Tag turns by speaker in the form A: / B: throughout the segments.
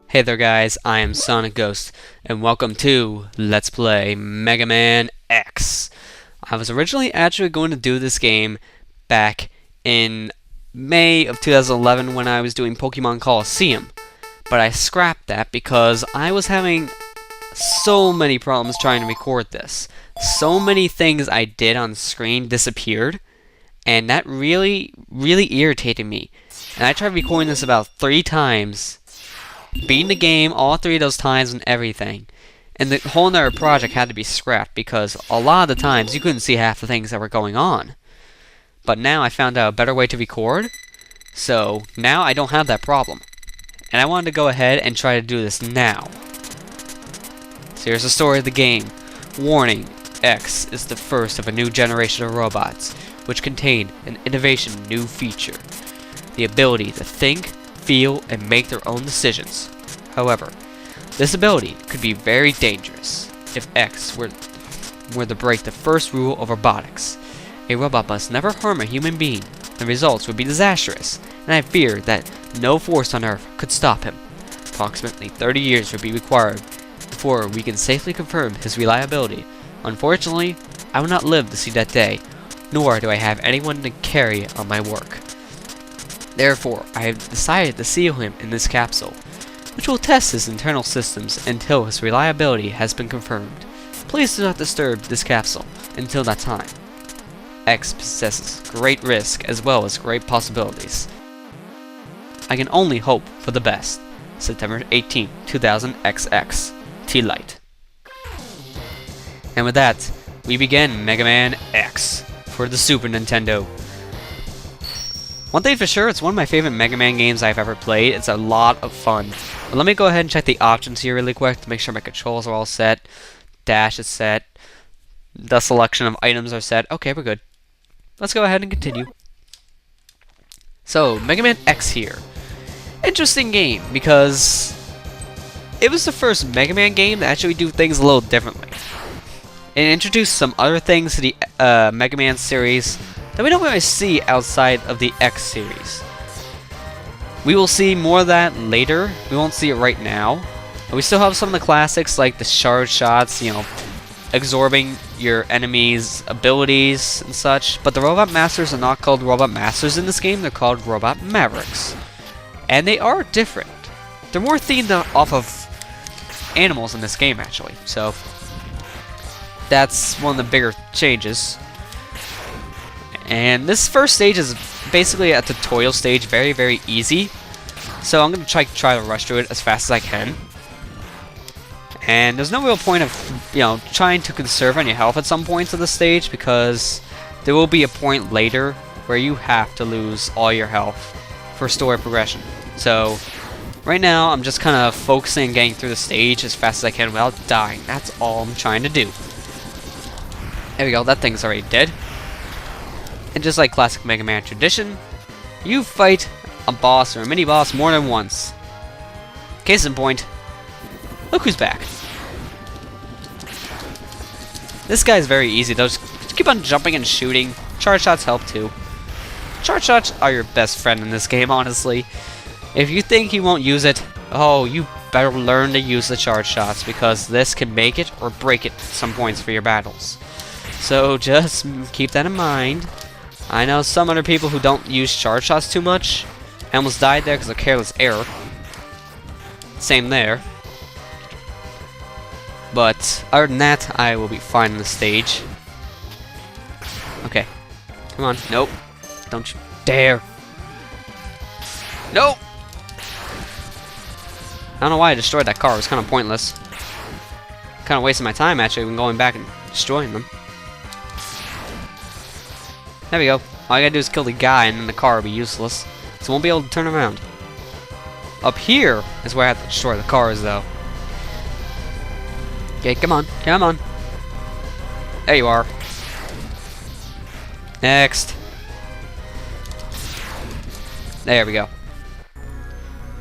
A: Hey there guys, I am SonicGhost, and welcome to Let's Play Mega Man X. I was originally actually going to do this game back in May of 2011 when I was doing Pokemon Coliseum, but I scrapped that because I was having so many problems trying to record this. So many things I did on screen disappeared, and that really irritated me. And I tried recording this about 3 times, beating the game all 3 of those times and everything. And the whole entire project had to be scrapped because a lot of the times you couldn't see half the things that were going on. But now I found out a better way to record, so now I don't have that problem. And I wanted to go ahead and try to do this now. So here's the story of the game. Warning, X is the first of a new generation of robots, which contain an innovation new feature. The ability to think, feel, and make their own decisions. However, this ability could be very dangerous if X were to break the first rule of robotics. A robot must never harm a human being. The results would be disastrous, and I fear that no force on Earth could stop him. Approximately 30 years would be required before we can safely confirm his reliability. Unfortunately, I will not live to see that day, nor do I have anyone to carry on my work. Therefore, I have decided to seal him in this capsule, which will test his internal systems until his reliability has been confirmed. Please do not disturb this capsule until that time. X possesses great risk as well as great possibilities. I can only hope for the best. September 18, 2000 XX. T-Light. And with that, we begin Mega Man X for the Super Nintendo. One thing for sure, it's one of my favorite Mega Man games I've ever played. It's a lot of fun. But let me go ahead and check the options here really quick to make sure my controls are all set. Dash is set. The selection of items are set. Okay, we're good. Let's go ahead and continue. So, Mega Man X here. Interesting game because it was the first Mega Man game to actually do things a little differently. It introduced some other things to the Mega Man series that we don't really see outside of the X series. We will see more of that later. We won't see it right now. But we still have some of the classics like the charge shots, you know, absorbing your enemies' abilities and such. But the Robot Masters are not called Robot Masters in this game, they're called Robot Mavericks. And they are different. They're more themed off of animals in this game actually. So that's one of the bigger changes. And this first stage is basically a tutorial stage, very easy. So I'm going to try to rush through it as fast as I can. And there's no real point of, you know, trying to conserve on your health at some points of the stage because there will be a point later where you have to lose all your health for story progression. So right now I'm just kind of focusing on getting through the stage as fast as I can without dying. That's all I'm trying to do. There we go, that thing's already dead. And just like classic Mega Man tradition, you fight a boss or a mini-boss more than once. Case in point, look who's back. This guy's very easy though, just keep on jumping and shooting. Charge shots help too. Charge shots are your best friend in this game, honestly. If you think he won't use it, oh, you better learn to use the charge shots because this can make it or break it at some points for your battles. So just keep that in mind. I know some other people who don't use charge shots too much. I almost died there because of careless error. Same there. But other than that, I will be fine on the stage. Okay. Come on. Nope. Don't you dare. Nope! I don't know why I destroyed that car. It was kind of pointless. Kind of wasting my time actually when going back and destroying them. There we go. All I gotta do is kill the guy and then the car will be useless. So I won't be able to turn around. Up here is where I have to destroy the cars though. Okay, come on. Come on. There you are. Next. There we go.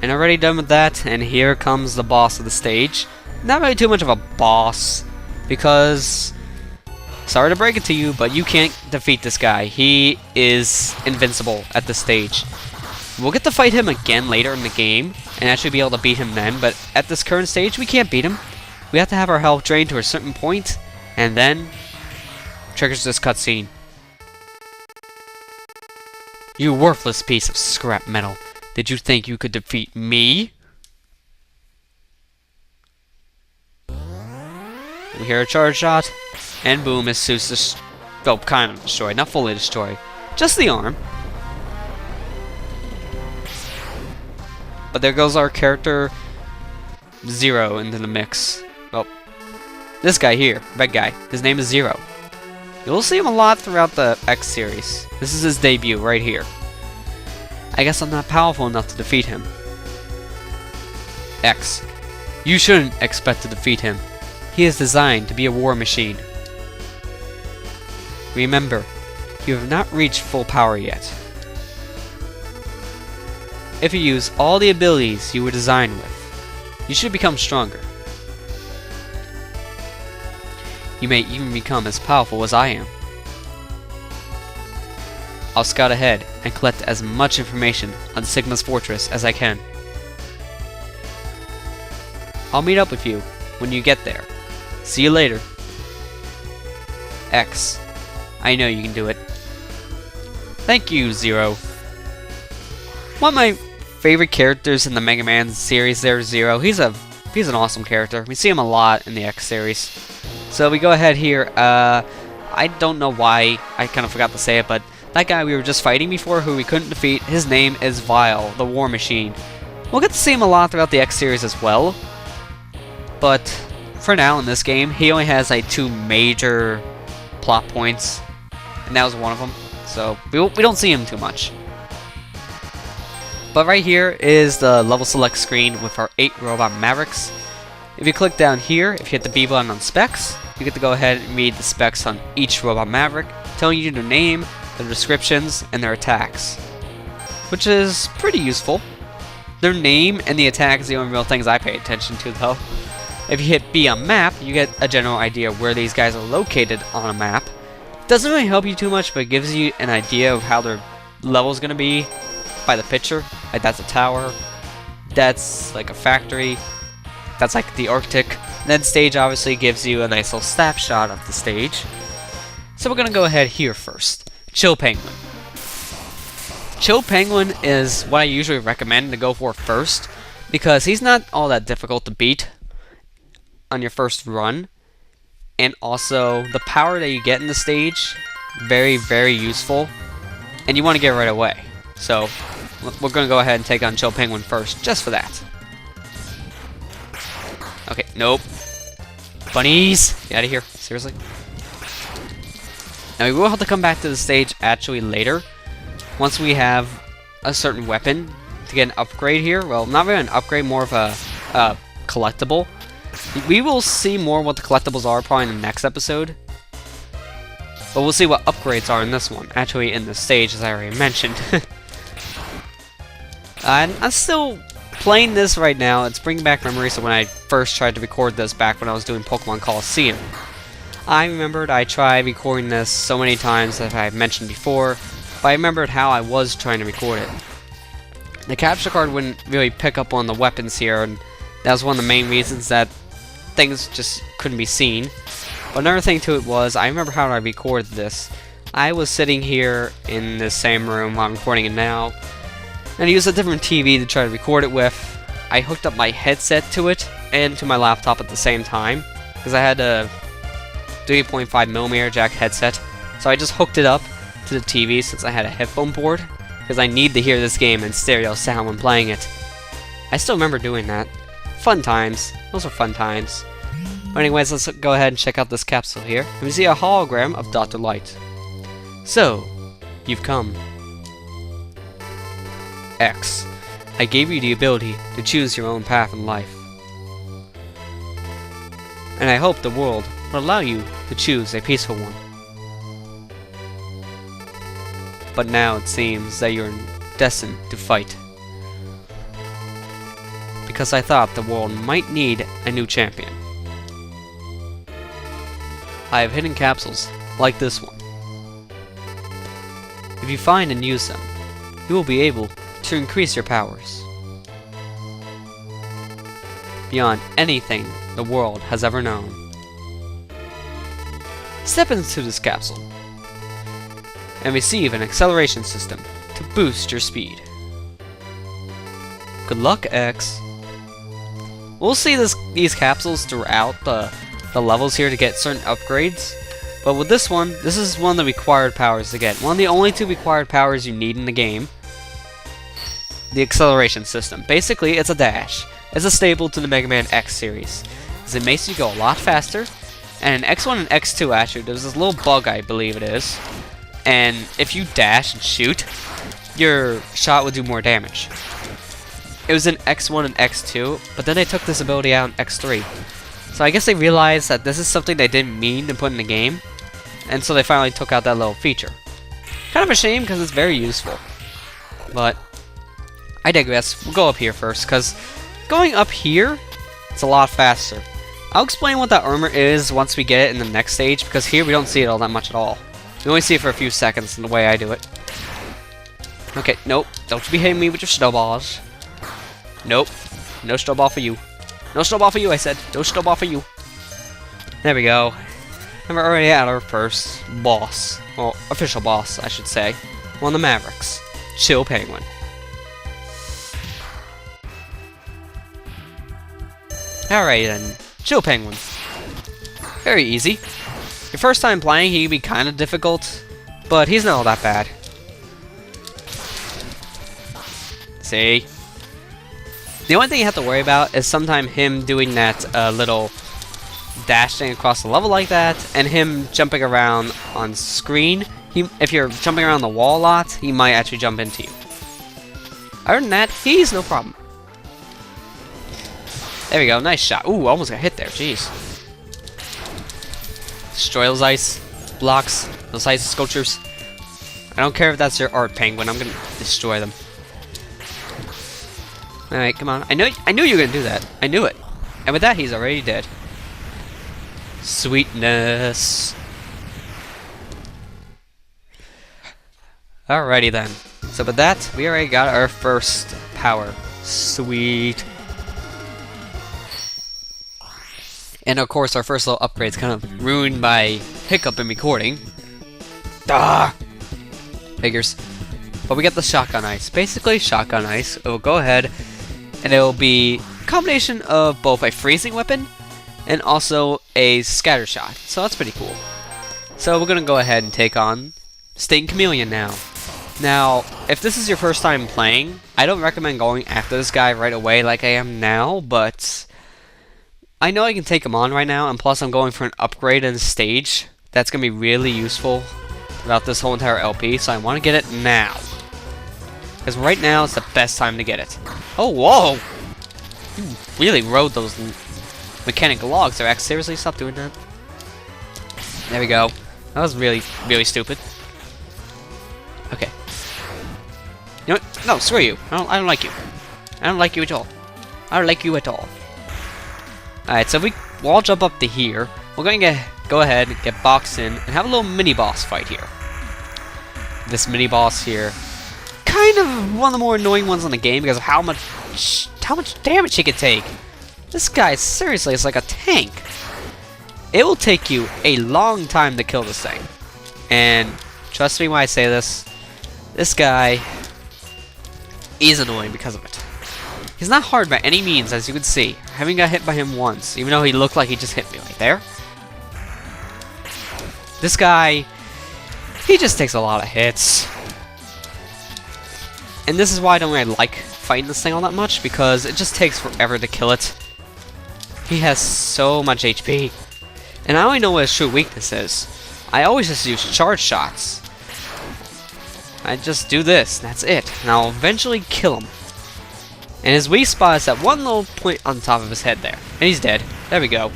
A: And already done with that, and here comes the boss of the stage. Not really too much of a boss, because sorry to break it to you, but you can't defeat this guy. He is invincible at this stage. We'll get to fight him again later in the game, and actually be able to beat him then, but at this current stage, we can't beat him. We have to have our health drained to a certain point, and then triggers this cutscene. You worthless piece of scrap metal. Did you think you could defeat me? We hear a charge shot, and boom, his suit's just, well, kind of destroyed. Not fully destroyed. Just the arm. But there goes our character Zero into the mix. Well, this guy here, red guy, his name is Zero. You'll see him a lot throughout the X series. This is his debut right here. I guess I'm not powerful enough to defeat him. X. You shouldn't expect to defeat him. He is designed to be a war machine. Remember, you have not reached full power yet. If you use all the abilities you were designed with, you should become stronger. You may even become as powerful as I am. I'll scout ahead and collect as much information on Sigma's fortress as I can. I'll meet up with you when you get there. See you later. X. I know you can do it. Thank you, Zero. One of my favorite characters in the Mega Man series there, Zero. He's an awesome character. We see him a lot in the X series. So we go ahead here. I don't know why. I kind of forgot to say it, but that guy we were just fighting before who we couldn't defeat, his name is Vile, the War Machine. We'll get to see him a lot throughout the X series as well. But for now in this game, he only has like 2 major plot points. And that was one of them. So we don't see him too much. But right here is the level select screen with our 8 robot Mavericks. If you click down here, if you hit the B button on specs, you get to go ahead and read the specs on each robot Maverick, telling you their name, their descriptions, and their attacks. Which is pretty useful. Their name and the attack is the only real things I pay attention to though. If you hit B on map, you get a general idea of where these guys are located on a map. Doesn't really help you too much, but it gives you an idea of how their level is going to be by the picture. Like that's a tower, that's like a factory, that's like the Arctic. And then stage obviously gives you a nice little snapshot of the stage. So we're going to go ahead here first. Chill Penguin. Chill Penguin is what I usually recommend to go for first, because he's not all that difficult to beat on your first run. And also, the power that you get in the stage, very, very useful. And you want to get it right away. So, we're going to go ahead and take on Chill Penguin first, just for that. Okay, nope. Bunnies! Get out of here. Seriously? Now, we will have to come back to the stage actually later, once we have a certain weapon to get an upgrade here. Well, not really an upgrade, more of a collectible. We will see more what the collectibles are probably in the next episode. But we'll see what upgrades are in this one. Actually, in this stage, as I already mentioned. I'm still playing this right now. It's bringing back memories of when I first tried to record this back when I was doing Pokemon Coliseum. I remembered I tried recording this so many times that I've mentioned before, but I remembered how I was trying to record it. The capture card wouldn't really pick up on the weapons here, and that was one of the main reasons that things just couldn't be seen. But another thing to it was, I remember how I recorded this. I was sitting here in the same room while I'm recording it now, and I used a different TV to try to record it with. I hooked up my headset to it and to my laptop at the same time, because I had a 3.5mm jack headset, so I just hooked it up to the TV since I had a headphone port, because I need to hear this game in stereo sound when playing it. I still remember doing that. Fun times. Those were fun times. But anyways, let's go ahead and check out this capsule here. And we see a hologram of Dr. Light. So, you've come. X. I gave you the ability to choose your own path in life. And I hope the world will allow you to choose a peaceful one. But now it seems that you're destined to fight. Because I thought the world might need a new champion. I have hidden capsules like this one. If you find and use them, you will be able to increase your powers beyond anything the world has ever known. Step into this capsule and receive an acceleration system to boost your speed. Good luck, X. We'll see these capsules throughout the levels here to get certain upgrades. But with this one, this is one of the required powers to get. One of the only 2 required powers you need in the game. The acceleration system. Basically, it's a dash. It's a staple to the Mega Man X series, as it makes you go a lot faster. And in X1 and X2 actually, there's this little bug, I believe it is. And if you dash and shoot, your shot will do more damage. It was in X1 and X2, but then they took this ability out in X3. So I guess they realized that this is something they didn't mean to put in the game, and so they finally took out that little feature. Kind of a shame, because it's very useful. But I digress. We'll go up here first, because going up here, it's a lot faster. I'll explain what that armor is once we get it in the next stage, because here we don't see it all that much at all. We only see it for a few seconds in the way I do it. Okay, nope. Don't you be hitting me with your snowballs. Nope. No snowball for you. No snowball for you, I said. No snowball for you. There we go. And we're already at our first boss. Well, official boss, I should say. One of the Mavericks. Chill Penguin. Alright then. Chill Penguin. Very easy. Your first time playing, he can be kind of difficult, but he's not all that bad. See? The only thing you have to worry about is sometimes him doing that little dashing across the level like that, and him jumping around on screen. If you're jumping around the wall a lot, he might actually jump into you. Other than that, he's no problem. There we go, nice shot. Ooh, almost got hit there, jeez. Destroy those ice blocks, those ice sculptures. I don't care if that's your art, Penguin, I'm gonna destroy them. Alright, come on. I knew you were gonna do that. I knew it. And with that, he's already dead. Sweetness. Alrighty then. So with that, we already got our first power. Sweet. And of course, our first little upgrade's kind of ruined by hiccup in recording. Ah! Figures. But we got the shotgun ice. Basically, shotgun ice. It will go ahead and it will be a combination of both a freezing weapon and also a scatter shot. So that's pretty cool. So we're going to go ahead and take on Sting Chameleon now. Now, if this is your first time playing, I don't recommend going after this guy right away like I am now, but I know I can take him on right now, and plus I'm going for an upgrade in the stage. That's going to be really useful throughout this whole entire LP, so I want to get it now. Because right now is the best time to get it. Oh, whoa! You really rode those mechanical logs there, X. Seriously, stop doing that. There we go. That was really, really stupid. Okay. You know what? No, screw you. I don't like you. I don't like you at all. I don't like you at all. Alright, so we'll all jump up to here. We're going to go ahead and get boxed in and have a little mini-boss fight here. This mini-boss here, kind of one of the more annoying ones in the game because of how much damage he can take. This guy, seriously, is like a tank. It will take you a long time to kill this thing. And trust me when I say this, this guy is annoying because of it. He's not hard by any means, as you can see. I haven't got hit by him once, even though he looked like he just hit me right there. This guy, he just takes a lot of hits. And this is why I don't really like fighting this thing all that much, because it just takes forever to kill it. He has so much HP. And I only know what his true weakness is. I always just use charge shots. I just do this, and that's it. And I'll eventually kill him. And his weak spot is that one little point on top of his head there. And he's dead. There we go.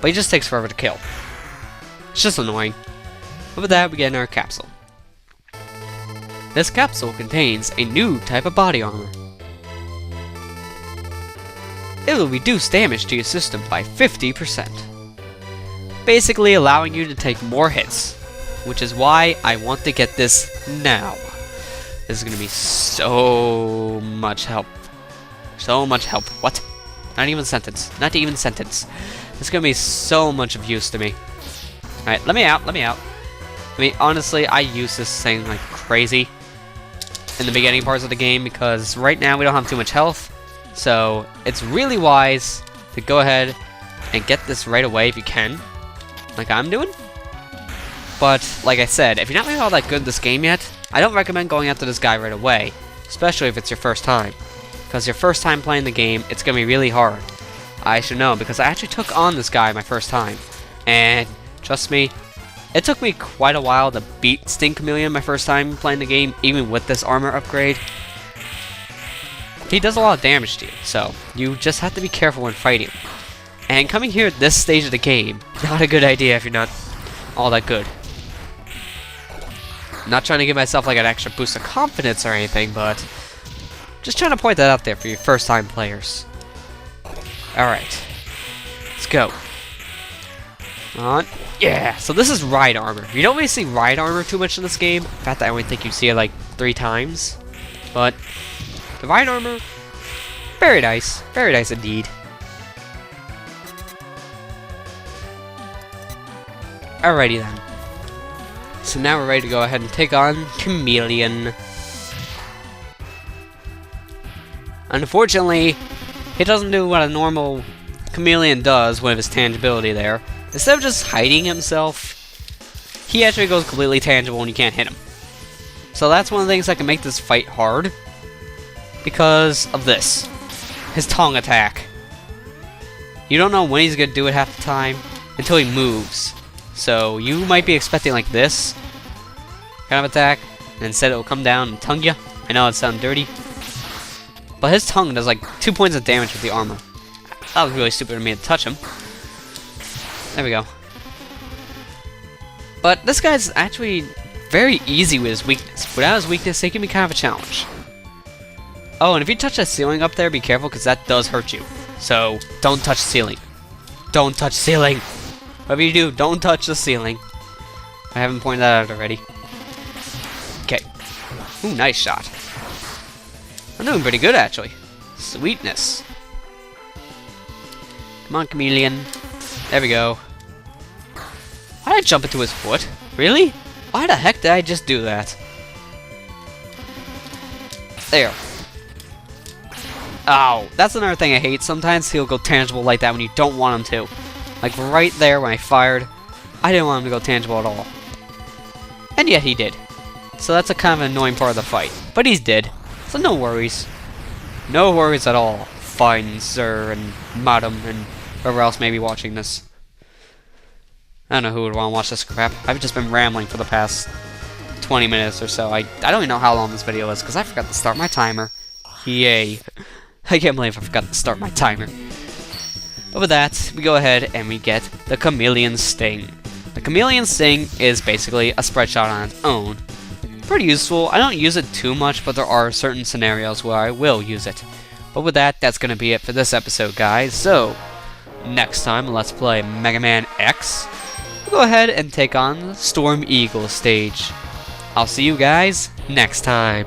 A: But he just takes forever to kill. It's just annoying. But with that, we get in our capsule. This capsule contains a new type of body armor. It will reduce damage to your system by 50%. Basically allowing you to take more hits. Which is why I want to get this now. This is gonna be so much help. So much help. What? Not even a sentence. Not even a sentence. It's gonna be so much of use to me. Alright, let me out. Let me out. I mean, honestly, I use this thing like crazy in the beginning parts of the game because right now we don't have too much health. So it's really wise to go ahead and get this right away if you can, like I'm doing. But like I said, if you're not really all that good at this game yet, I don't recommend going after this guy right away, especially if it's your first time. Because your first time playing the game, it's going to be really hard. I should know, because I actually took on this guy my first time. And trust me, it took me quite a while to beat Sting Chameleon my first time playing the game, even with this armor upgrade. He does a lot of damage to you, so you just have to be careful when fighting. And coming here at this stage of the game, not a good idea if you're not all that good. Not trying to give myself like an extra boost of confidence or anything, but just trying to point that out there for you first time players. Alright. Let's go. On. Yeah, so this is ride armor. You don't really see ride armor too much in this game. In fact, I only think you see it like 3 times. But the ride armor, very nice. Very nice indeed. Alrighty then. So now we're ready to go ahead and take on Chameleon. Unfortunately, he doesn't do what a normal Chameleon does with his tangibility there. Instead of just hiding himself, he actually goes completely tangible and you can't hit him. So that's one of the things that can make this fight hard. Because of this. His tongue attack. You don't know when he's going to do it half the time until he moves. So you might be expecting like this kind of attack, and instead it will come down and tongue you. I know it sounds dirty. But his tongue does like 2 points of damage with the armor. That was really stupid of me to touch him. There we go. But this guy's actually very easy with his weakness. Without his weakness, he can be kind of a challenge. Oh, and if you touch that ceiling up there, be careful, because that does hurt you. So, don't touch the ceiling. Don't touch ceiling! Whatever you do, don't touch the ceiling. I haven't pointed that out already. Okay. Ooh, nice shot. I'm doing pretty good, actually. Sweetness. Come on, Chameleon. There we go. Why did I jump into his foot? Really? Why the heck did I just do that? There. Ow. That's another thing I hate. Sometimes he'll go tangible like that when you don't want him to. Like right there when I fired, I didn't want him to go tangible at all. And yet he did. So that's a kind of annoying part of the fight. But he's dead. So no worries. No worries at all. Fine, sir, and madam, and whoever else may be watching this. I don't know who would want to watch this crap. I've just been rambling for the past 20 minutes or so. I don't even know how long this video is, because I forgot to start my timer. Yay. I can't believe I forgot to start my timer. But with that, we go ahead and we get the Chameleon Sting. The Chameleon Sting is basically a spread shot on its own. Pretty useful. I don't use it too much, but there are certain scenarios where I will use it. But with that, that's going to be it for this episode, guys. So, next time, let's play Mega Man X. We'll go ahead and take on the Storm Eagle stage. I'll see you guys next time.